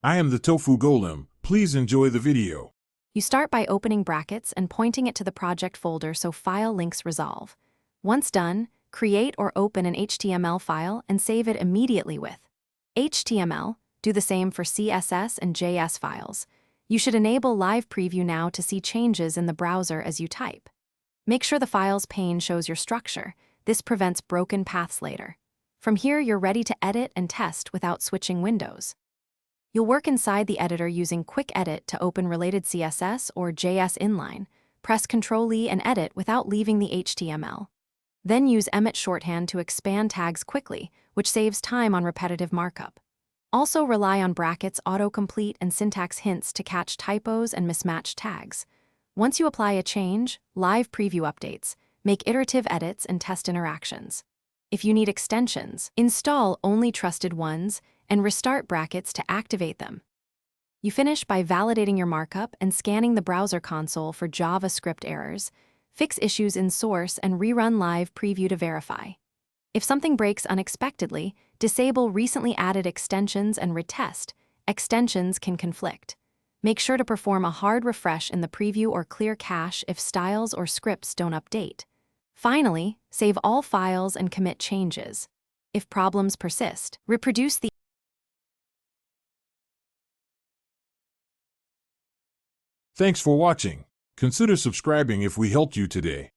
I am the Tofu Golem. Please enjoy the video. You start by opening brackets and pointing it to the project folder so file links resolve. Once done, create or open an HTML file and save it immediately with HTML. Do the same for CSS and JS files. You should enable Live Preview now to see changes in the browser as you type. Make sure the Files pane shows your structure. This prevents broken paths later. From here, you're ready to edit and test without switching windows. You'll work inside the editor using Quick Edit to open related CSS or JS inline. Press Ctrl-E and edit without leaving the HTML. Then use Emmet shorthand to expand tags quickly, which saves time on repetitive markup. Also rely on brackets, autocomplete, and syntax hints to catch typos and mismatched tags. Once you apply a change, Live Preview updates, make iterative edits and test interactions. If you need extensions, install only trusted ones and restart brackets to activate them. You finish by validating your markup and scanning the browser console for JavaScript errors, fix issues in source, and rerun Live Preview to verify. If something breaks unexpectedly, disable recently added extensions and retest. Extensions can conflict. Make sure to perform a hard refresh in the preview or clear cache if styles or scripts don't update. Finally, save all files and commit changes. If problems persist, reproduce the Thanks for watching. Consider subscribing if we helped you today.